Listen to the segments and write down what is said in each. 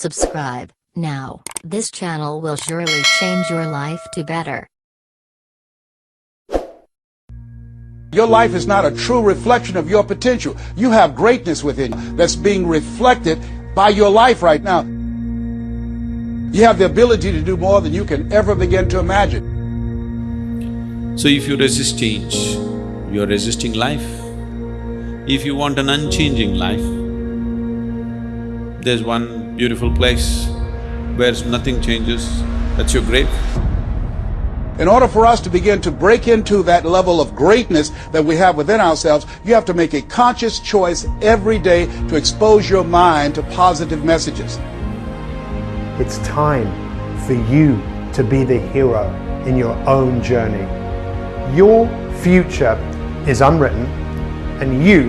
Subscribe now. This channel will surely change your life to better. Your life is not a true reflection of your potential. You have greatness within you that's being reflected by your life right now. You have the ability to do more than you can ever begin to imagine. So if you resist change, you're resisting life. If you want an unchanging life, there's one beautiful place where nothing changes, that's your grave. In order for us to begin to break into that level of greatness that we have within ourselves, you have to make a conscious choice every day to expose your mind to positive messages. It's time for you to be the hero in your own journey. Your future is unwritten, and you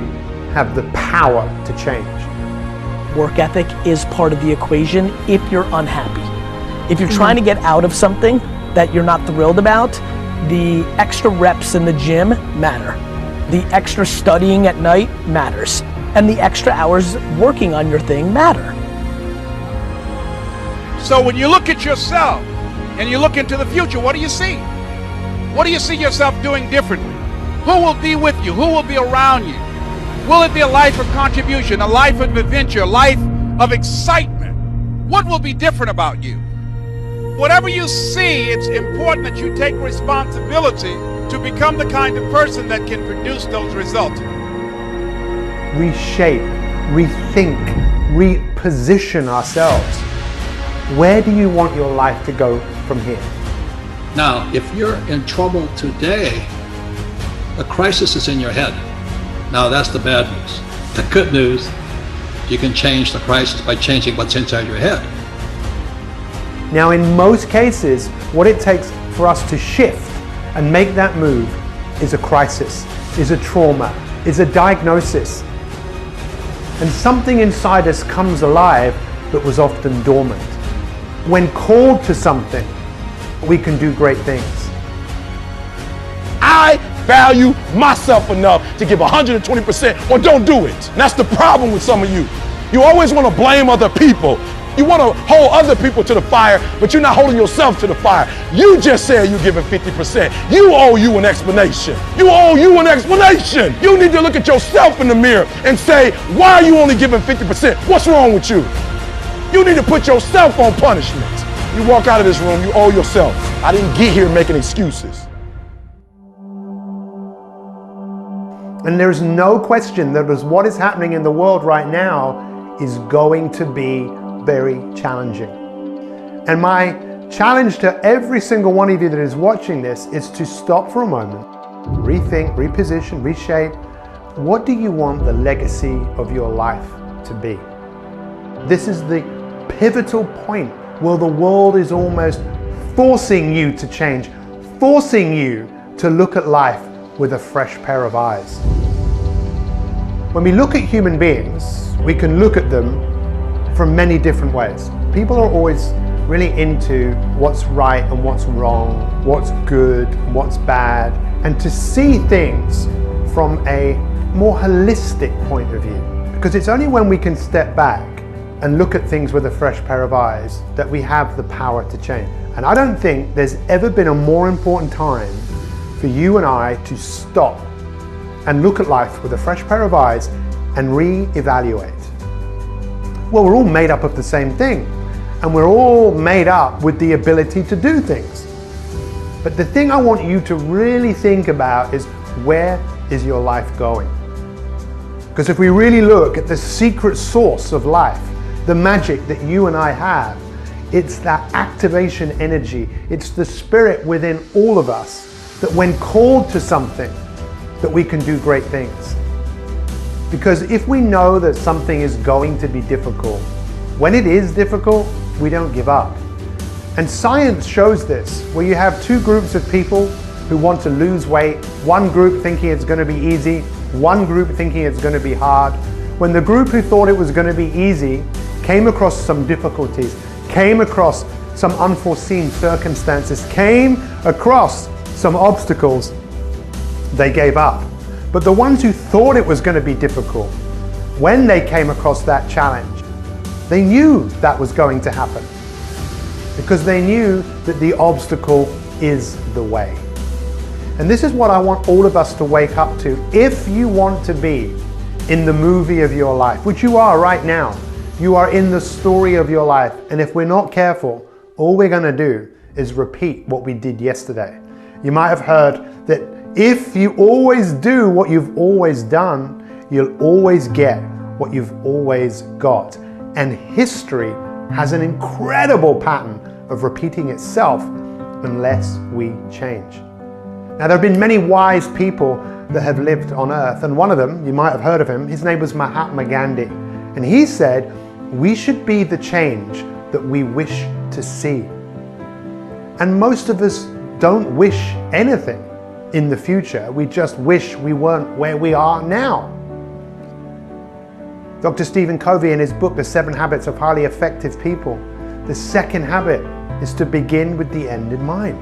have the power to change. Work ethic is part of the equation if you're unhappy. If you're trying to get out of something that you're not thrilled about, the extra reps in the gym matter. The extra studying at night matters. And the extra hours working on your thing matter. So when you look at yourself and you look into the future, what do you see? What do you see yourself doing differently? Who will be with you? Who will be around you? Will it be a life of contribution, a life of adventure, a life of excitement? What will be different about you? Whatever you see, it's important that you take responsibility to become the kind of person that can produce those results. Reshape, rethink, reposition ourselves. Where do you want your life to go from here? Now, if you're in trouble today, the crisis is in your head. Now, that's the bad news. The good news, you can change the crisis by changing what's inside your head. Now, in most cases, what it takes for us to shift and make that move is a crisis, is a trauma, is a diagnosis. And something inside us comes alive that was often dormant. When called to something, we can do great things. I value myself enough to give 120% or don't do it. And that's the problem with some of you. You always want to blame other people. You want to hold other people to the fire, but you're not holding yourself to the fire. You just said you're giving 50%. You owe you an explanation. You owe you an explanation. You need to look at yourself in the mirror and say, why are you only giving 50%? What's wrong with you? You need to put yourself on punishment. You walk out of this room, you owe yourself. I didn't get here making excuses. And there's no question that what is happening in the world right now is going to be very challenging. And my challenge to every single one of you that is watching this is to stop for a moment, rethink, reposition, reshape. What do you want the legacy of your life to be? This is the pivotal point where the world is almost forcing you to change, forcing you to look at life with a fresh pair of eyes. When we look at human beings, we can look at them from many different ways. People are always really into what's right and what's wrong, what's good, what's bad, and to see things from a more holistic point of view. Because it's only when we can step back and look at things with a fresh pair of eyes that we have the power to change. And I don't think there's ever been a more important time for you and I to stop and look at life with a fresh pair of eyes and re-evaluate. Well, we're all made up of the same thing, and we're all made up with the ability to do things. But the thing I want you to really think about is, where is your life going? Because if we really look at the secret source of life, the magic that you and I have, it's that activation energy, it's the spirit within all of us that when called to something, that we can do great things. Because if we know that something is going to be difficult, when it is difficult, we don't give up. And science shows this, where you have two groups of people who want to lose weight, one group thinking it's going to be easy, one group thinking it's going to be hard. When the group who thought it was going to be easy came across some difficulties, came across some unforeseen circumstances, came across some obstacles, they gave up. But the ones who thought it was going to be difficult, when they came across that challenge, They knew that was going to happen because they knew that the obstacle is the way. And this is what I want all of us to wake up to. If you want to be in the movie of your life, which you are right now, you are in the story of your life. And if we're not careful, all we're going to do is repeat what we did yesterday. You might have heard that if you always do what you've always done, you'll always get what you've always got. And history has an incredible pattern of repeating itself unless we change. Now, there have been many wise people that have lived on earth, and one of them, you might have heard of him, his name was Mahatma Gandhi. And he said, we should be the change that we wish to see. And most of us don't wish anything in the future. We just wish we weren't where we are now. Dr. Stephen Covey, in his book, The 7 Habits of Highly Effective People, the second habit is to begin with the end in mind.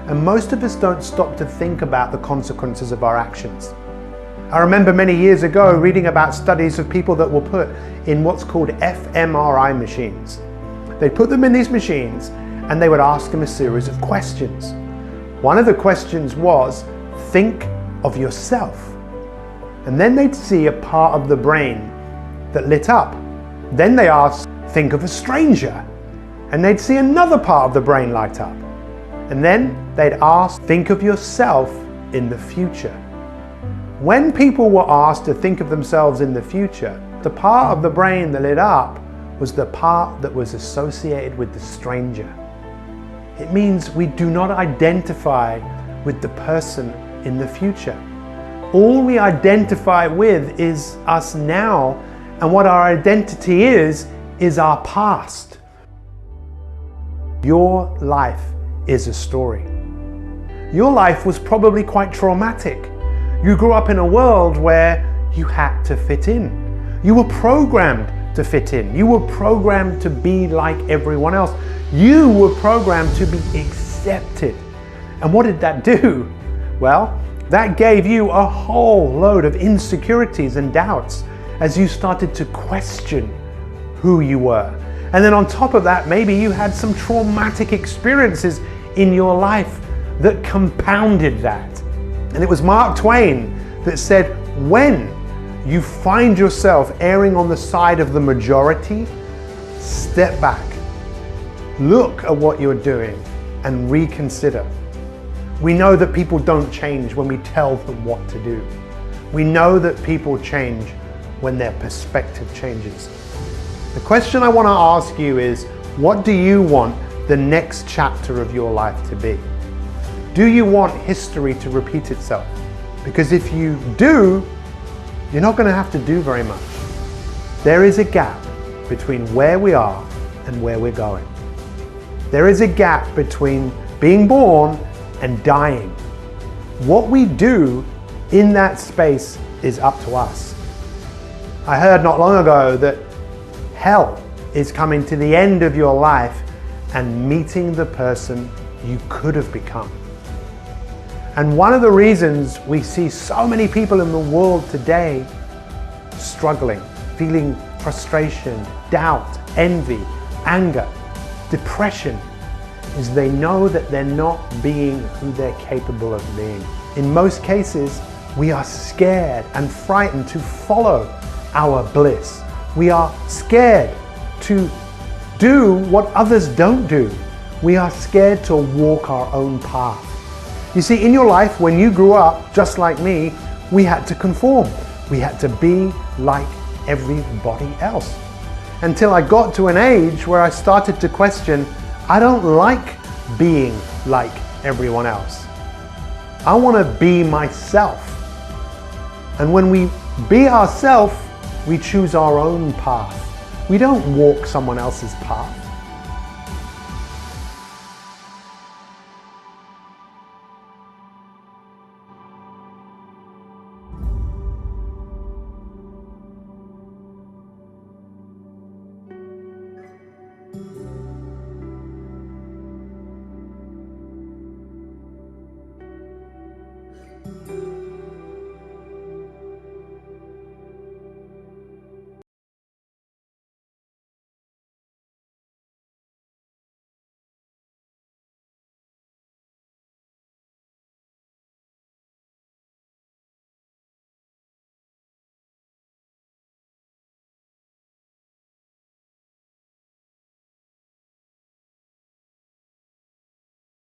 And most of us don't stop to think about the consequences of our actions. I remember many years ago reading about studies of people that were put in what's called fMRI machines. They put them in these machines and they would ask them a series of questions. One of the questions was, think of yourself. And then they'd see a part of the brain that lit up. Then they asked, think of a stranger. And they'd see another part of the brain light up. And then they'd ask, think of yourself in the future. When people were asked to think of themselves in the future, the part of the brain that lit up was the part that was associated with the stranger. It means we do not identify with the person in the future. All we identify with is us now, and what our identity is our past. Your life is a story. Your life was probably quite traumatic. You grew up in a world where you had to fit in. You were programmed to fit in. You were programmed to be like everyone else. You were programmed to be accepted. And what did that do? Well, that gave you a whole load of insecurities and doubts as you started to question who you were. And then on top of that, maybe you had some traumatic experiences in your life that compounded that. And it was Mark Twain that said, when you find yourself erring on the side of the majority, step back, look at what you're doing and reconsider. We know that people don't change when we tell them what to do. We know that people change when their perspective changes. The question I want to ask you is, what do you want the next chapter of your life to be? Do you want history to repeat itself? Because if you do, you're not going to have to do very much. There is a gap between where we are and where we're going. There is a gap between being born and dying. What we do in that space is up to us. I heard not long ago that hell is coming to the end of your life and meeting the person you could have become. And one of the reasons we see so many people in the world today struggling, feeling frustration, doubt, envy, anger, depression, is they know that they're not being who they're capable of being. In most cases, we are scared and frightened to follow our bliss. We are scared to do what others don't do. We are scared to walk our own path. You see, in your life, when you grew up, just like me, we had to conform. We had to be like everybody else. Until I got to an age where I started to question, I don't like being like everyone else. I want to be myself. And when we be ourselves, we choose our own path. We don't walk someone else's path.